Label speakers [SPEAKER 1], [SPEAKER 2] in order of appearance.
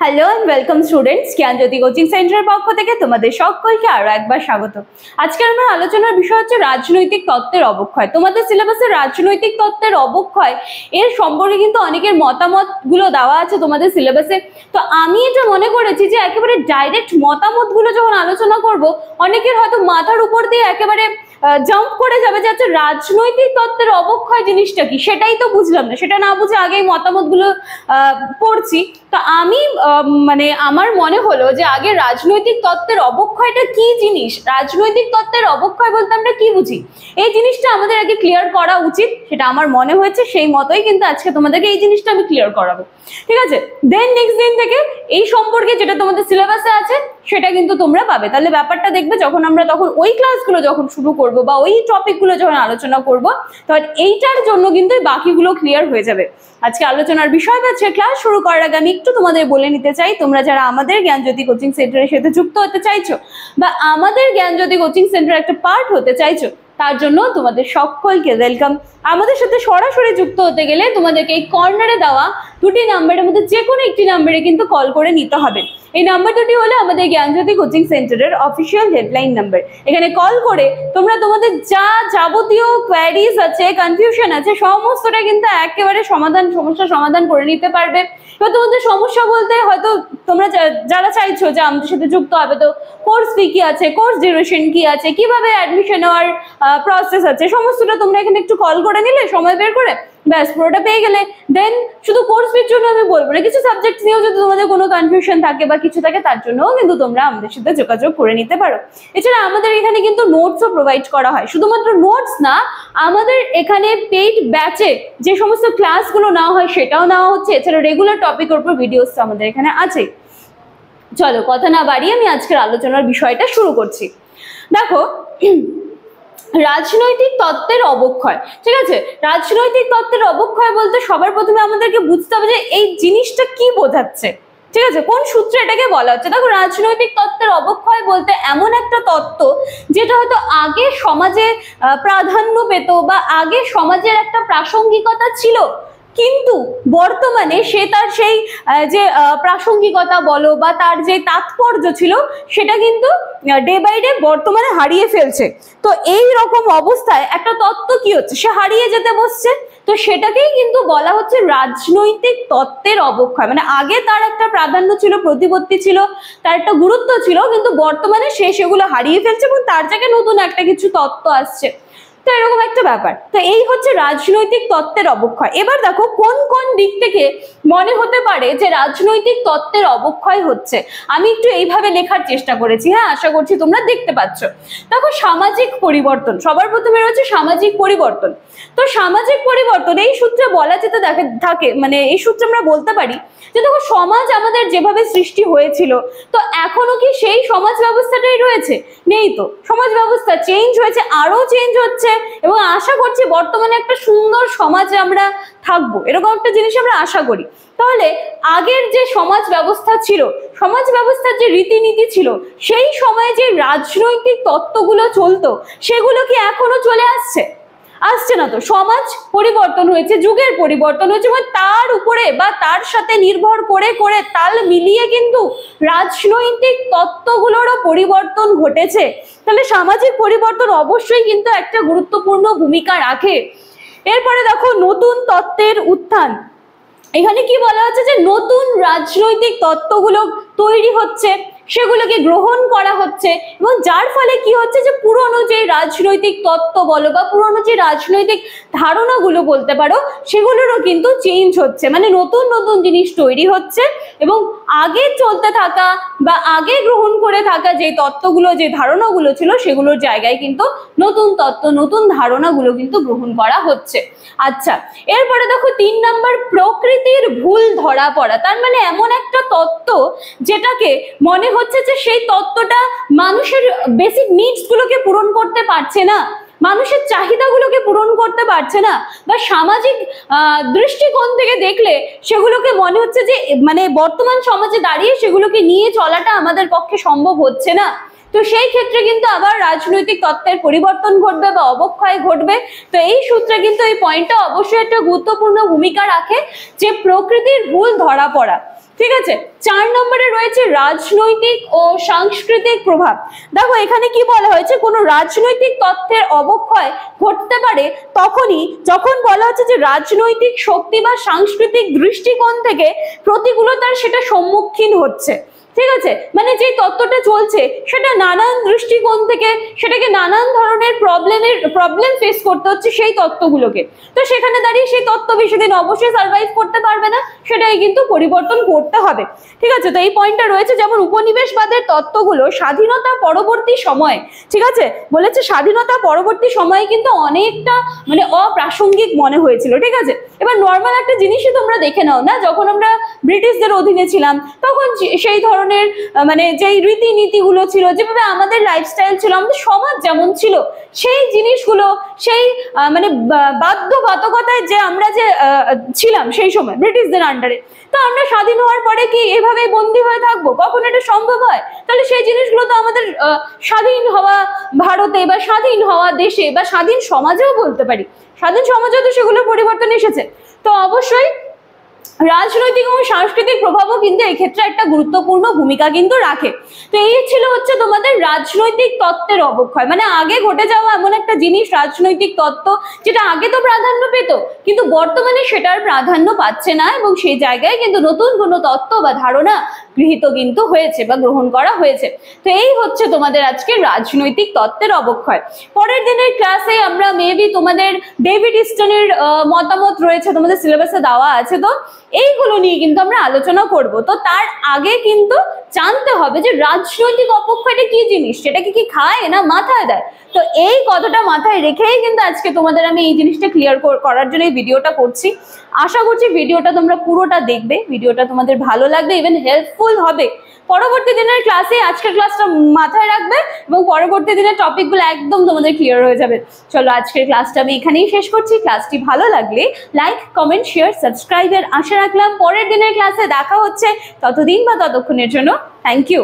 [SPEAKER 1] Hello and welcome students, Gyanjyoti coaching সেন্টারের পক্ষ থেকে তোমাদের সকলকে আরো একবার স্বাগত। আজকে আমার আলোচনার বিষয় হচ্ছে রাজনৈতিক তত্ত্বের অবক্ষয়। তোমাদের সিলেবাসে রাজনৈতিক তত্ত্বের অবক্ষয় এর সম্পর্কে কিন্তু অনেকের মতামত গুলো দেওয়া আছে তোমাদের সিলেবাসে। তো আমি এটা মনে করেছি যে একেবারে ডাইরেক্ট মতামত গুলো যখন আলোচনা করব, অনেকের হয়তো মাথার উপর দিয়ে একেবারে জাম্প করে যাবে যে আচ্ছা রাজনৈতিক তত্ত্বের অবক্ষয় জিনিসটা কি, সেটাই তো বুঝলাম না। সেটা না বুঝে আগেই মতামত গুলো পড়ছি। তো আমি আমার মনে হলো যে আগে রাজনৈতিক তত্ত্বের অবক্ষয়টা কি জিনিস, রাজনৈতিক তত্ত্বের অবক্ষয় বলতে আমরা কি বুঝি, এই জিনিসটা আমাদের আগে ক্লিয়ার করা উচিত। সেটা আমার মনে হয়েছে, সেই মতোই কিন্তু আজকে তোমাদেরকে এই জিনিসটা আমি ক্লিয়ার করাবো, ঠিক আছে? দেন নেক্সট দিন থেকে এই সম্পর্কে যেটা তোমাদের সিলেবাসে আছে সেটা কিন্তু তোমরা পাবে। তাহলে ব্যাপারটা দেখবে যখন আমরা তখন ওই ক্লাসগুলো যখন শুরু করব বা ওই টপিকগুলো যখন আলোচনা করব, তখন এইটার জন্য কিন্তু বাকিগুলো ক্লিয়ার হয়ে যাবে। আজকে আলোচনার বিষয় হচ্ছে, ক্লাস শুরু করার আগে আমি একটু তোমাদের বলে নিতে চাই, তোমরা যারা আমাদের জ্ঞানজ্যোতি কোচিং সেন্টারের সাথে যুক্ত হতে চাইছো বা আমাদের জ্ঞানজ্যোতি কোচিং সেন্টারের একটা পার্ট হতে চাইছো, তার জন্য তোমাদের সকলকে ওয়েলকাম। আমাদের সাথে সরাসরি যুক্ত হতে গেলে তোমাদেরকে এই কর্নারে দেওয়া দুটি নাম্বারের মধ্যে যে কোনো একটি নাম্বারে কিন্তু কল করে নিতে হবে। এই নাম্বার দুটি হলো আমাদের জ্ঞানজ্যোতি কোচিং সেন্টারের অফিসিয়াল হেল্পলাইন নাম্বার। এখানে কল করে তোমরা তোমাদের যা যাবতীয় কোয়ারিজ আছে, কনফিউশন আছে, সমস্তটা কিন্তু একেবারে সমস্যার সমাধান করে নিতে পারবে। এবার তোমাদের সমস্যা বলতে হয়তো তোমরা যারা চাইছো যে আমাদের সাথে যুক্ত হবে, তো কোর্স ফি কি আছে, কোর্স ডিউরেশন কি আছে, কিভাবে অ্যাডমিশন নেওয়ার প্রসেস আছে, সমস্তটা তোমরা এখানে একটু কল করে নিলে, সময় বের করে ব্যাস পুরোটা পেয়ে গেলে। দেন শুধু কোর্স ফির জন্য আমি বলবো না, কিছু সাবজেক্ট নিয়েও যদি তোমাদের কোনো কনফিউশন থাকে বা কিছু থাকে, তার জন্যও কিন্তু তোমরা আমাদের সাথে যোগাযোগ করে নিতে পারো। এছাড়া আমাদের এখানে কিন্তু নোটসও প্রোভাইড করা হয়। শুধুমাত্র নোটস না, আমাদের এখানে পেইড ব্যাচে যে সমস্ত ক্লাসগুলো নেওয়া হয় সেটাও নেওয়া হচ্ছে। এছাড়া রেগুলার টপিকের উপর ভিডিওস আমাদের এখানে আছে। চলো কথা না বাড়িয়ে আমি আজকের আলোচনার বিষয়টা শুরু করছি। দেখো, রাজনৈতিক তত্ত্বের অবক্ষয়, ঠিক আছে? রাজনৈতিক তত্ত্বের অবক্ষয় বলতে সবার প্রথমে আমাদেরকে বুঝতে হবে যে এই জিনিসটা কি বোঝাচ্ছে, ঠিক আছে? কোন সূত্রে এটাকে বলা হচ্ছে। দেখো, রাজনৈতিক তত্ত্বের অবক্ষয় বলতে এমন একটা তত্ত্ব যেটা হয়তো আগে সমাজে প্রাধান্য পেত বা আগে সমাজের একটা প্রাসঙ্গিকতা ছিল, কিন্তু বর্তমানে সে তার সেই যে প্রাসঙ্গিকতা বলো বা তার যে তাৎপর্য ছিল সেটা কিন্তু ডে বাই ডে বর্তমানে হারিয়ে ফেলছে। তো এই রকম অবস্থায় একটা তত্ত্ব কি হচ্ছে, সে হারিয়ে যেতে বসছে। তো সেটাকেই কিন্তু বলা হচ্ছে রাজনৈতিক তত্ত্বের অবক্ষয়। মানে আগে তার একটা প্রাধান্য ছিল, প্রতিপত্তি ছিল, তার একটা গুরুত্ব ছিল, কিন্তু বর্তমানে সে সেগুলো হারিয়ে ফেলছে এবং তার জায়গায় নতুন একটা কিছু তত্ত্ব আসছে। তো এরকম একটা ব্যাপার। তো এই হচ্ছে রাজনৈতিক তত্ত্বের অবক্ষয়। এবার দেখো কোন কোন দিক থেকে মনে হতে পারে যে রাজনৈতিক তত্ত্বের অবক্ষয় হচ্ছে। আমি একটু এইভাবে লেখার চেষ্টা করেছি, হ্যাঁ, আশা করছি তোমরা দেখতে পাচ্ছ। দেখো, সামাজিক পরিবর্তন, সবার প্রথমে রয়েছে সামাজিক পরিবর্তন। তো সামাজিক পরিবর্তন এই সূত্রে বলা যেতে থাকে, মানে এই সূত্রে আমরা বলতে পারি যে দেখো, সমাজ আমাদের যেভাবে সৃষ্টি হয়েছিল, তো এখনো কি সেই সমাজ ব্যবস্থাটাই রয়েছে? নেই তো। সমাজ ব্যবস্থা চেঞ্জ হয়েছে, আরো চেঞ্জ হচ্ছে, এবং আশা করছি বর্তমানে একটা সুন্দর সমাজে আমরা থাকবো, এরকম একটা জিনিস আমরা আশা করি। তাহলে আগের যে সমাজ ব্যবস্থা ছিল, সমাজ ব্যবস্থার যে রীতিনীতি ছিল, সেই সময়ে যে রাজনৈতিক তত্ত্বগুলো চলতো, সেগুলো কি এখনো চলে আসছে? আসছে না তো। সমাজ পরিবর্তন হয়েছে, যুগের পরিবর্তন হয়েছে, এবং তার উপরে বা তার সাথে নির্ভর করে করে তাল মিলিয়ে কিন্তু রাজনৈতিক তত্ত্বগুলোরও পরিবর্তন ঘটেছে। তাহলে সামাজিক পরিবর্তন অবশ্যই কিন্তু একটা গুরুত্বপূর্ণ ভূমিকা রাখে। এরপরে দেখো, নতুন তত্ত্বের উত্থান। এখানে কি বলা হচ্ছে যে নতুন রাজনৈতিক তত্ত্বগুলো তৈরি হচ্ছে, সেগুলোকে গ্রহণ করা হচ্ছে, এবং যার ফলে কি হচ্ছে যে পুরনো যে রাজনৈতিক তত্ত্ব বলো বা পুরনো যে রাজনৈতিক ধারণাগুলো বলতে পারো, সেগুলোরও কিন্তু চেঞ্জ হচ্ছে। মানে নতুন নতুন জিনিস তৈরি হচ্ছে, এবং আগে চলতে থাকা বা আগে গ্রহণ করে থাকা যে তত্ত্বগুলো, যে ধারণাগুলো ছিল, সেগুলোর জায়গায় কিন্তু নতুন তত্ত্ব, নতুন ধারণাগুলো কিন্তু গ্রহণ করা হচ্ছে। আচ্ছা, এরপরে দেখো 3 নাম্বার, প্রকৃতির ভুল ধরা পড়া। তার মানে এমন একটা তত্ত্ব যেটাকে মনে হচ্ছে যে সেই তত্ত্বটা মানুষের বেসিক নিডস গুলোকে পূরণ করতে পারছে না, মানুষের চাহিদাগুলোকে পূরণ করতে পারছে না, বা সামাজিক দৃষ্টিকোণ থেকে দেখলে সেগুলোকে মনে হচ্ছে যে মানে বর্তমান সমাজে দাঁড়িয়ে সেগুলোকে নিয়ে চলাটা আমাদের পক্ষে সম্ভব হচ্ছে না। তো সেই ক্ষেত্রে কিন্তু আবার রাজনৈতিক তত্ত্বের পরিবর্তন ঘটবে বা অবক্ষয় ঘটবে। তো এই সূত্রে কিন্তু এই পয়েন্টটা অবশ্যই একটা গুরুত্বপূর্ণ ভূমিকা রাখে যে প্রকৃতির ভুল ধরা পড়া। ঠিক আছে। 4 নম্বরে রয়েছে রাজনৈতিক ও সাংস্কৃতিক প্রভাব। দেখো এখানে কি বলা হয়েছে, কোনো রাজনৈতিক তত্ত্বের অবক্ষয় ঘটতে পারে তখনই যখন বলা হচ্ছে যে রাজনৈতিক শক্তি বা সাংস্কৃতিক দৃষ্টিকোণ থেকে প্রতিকূলতার সেটা সম্মুখীন হচ্ছে। ঠিক আছে, মানে যে তত্ত্বটা চলছে সেটা নানান দৃষ্টিকোণ থেকে সেটাকে নানান ধরনের প্রবলেম ফেস করতে হচ্ছে সেই তত্ত্বগুলোকে। তো সেখানে দাঁড়িয়ে সেই তত্ত্ব বেশি দিন অবশ্যই সার্ভাইভ করতে পারবে না, সেটাই কিন্তু পরিবর্তন করতে হবে। ঠিক আছে, তো এই পয়েন্টটা রয়েছে। যেমন উপনিবেশবাদের তত্ত্বগুলো স্বাধীনতা পরবর্তী সময়ে, ঠিক আছে, বলেছে স্বাধীনতা পরবর্তী সময়ে কিন্তু অনেকটা মানে অপ্রাসঙ্গিক মনে হয়েছিল। ঠিক আছে, এবার নর্মাল একটা জিনিসই তোমরা দেখে নাও না, যখন আমরা ব্রিটিশদের অধীনে ছিলাম তখন সেই ধরনের মানে যেই রীতিনীতিগুলো ছিল, যেভাবে আমাদের লাইফস্টাইল ছিল, আমাদের সমাজ যেমন ছিল, সেই জিনিসগুলো সেই মানে বাধ্যবাধকতায় যে আমরা যে ছিলাম সেই সময় ব্রিটিশদের আন্ডারে, তো আমরা স্বাধীন হওয়ার পরে কি এভাবে বন্দী হয়ে থাকবো? কখন এটা সম্ভব হয়? তাহলে সেই জিনিসগুলো তো আমাদের স্বাধীন হওয়া ভারতে বা স্বাধীন হওয়া দেশে বা স্বাধীন সমাজেও বলতে পারি, স্বাধীন সমাজেও তো সেগুলো পরিবর্তন এসেছে। তো অবশ্যই রাজনৈতিক এবং সাংস্কৃতিক প্রভাবও কিন্তু এই ক্ষেত্রে একটা গুরুত্বপূর্ণ ভূমিকা কিন্তু রাখে। তো এই ছিল হচ্ছে তোমাদের রাজনৈতিক তত্ত্বের অবক্ষয়, মানে আগে ঘটে যাওয়া এমন একটা জিনিস রাজনৈতিক তত্ত্ব যেটা আগে তো প্রাধান্য পেত কিন্তু বর্তমানে সেটার প্রাধান্য পাচ্ছে না, এবং সেই জায়গায় কিন্তু নতুন কোনো তত্ত্ব বা ধারণা গৃহীত কিন্তু হয়েছে বা গ্রহণ করা হয়েছে। তো এই হচ্ছে তোমাদের আজকে রাজনৈতিক তত্ত্বের অবক্ষয়। পরের দিনের ক্লাসে আমরা মেবি তোমাদের ডেভিড ইস্টনের মতামত রয়েছে, তোমাদের সিলেবাসে দেওয়া আছে, তো এইগুলো নিয়ে কিন্তু আমরা আলোচনা করব। তো তার আগে কিন্তু জানতে হবে যে রাজনৈতিক অপক্ষয়টা কি জিনিস, সেটাকে কি খায় না মাথায় দেয়। তো এই কথাটা মাথায় রেখেই কিন্তু আজকে তোমাদের আমি এই জিনিসটা ক্লিয়ার করার জন্য এই ভিডিওটা করছি। আশা করছি ভিডিওটা তোমরা পুরোটা দেখবে, ভিডিওটা তোমাদের ভালো লাগবে, ইভেন হেল্পফুল হবে। পরবর্তী দিনের ক্লাসে আজকের ক্লাসটা মাথায় রাখবে এবং পরবর্তী দিনের টপিকগুলো একদম তোমাদের ক্লিয়ার হয়ে যাবে। চলো আজকের ক্লাসটা আমি এখানেই শেষ করছি। ক্লাসটি ভালো লাগলে লাইক, কমেন্ট, শেয়ার, সাবস্ক্রাইবের আশা রাখলাম। পরের দিনের ক্লাসে দেখা হচ্ছে, ততদিন বা ততক্ষণের জন্য থ্যাংক ইউ।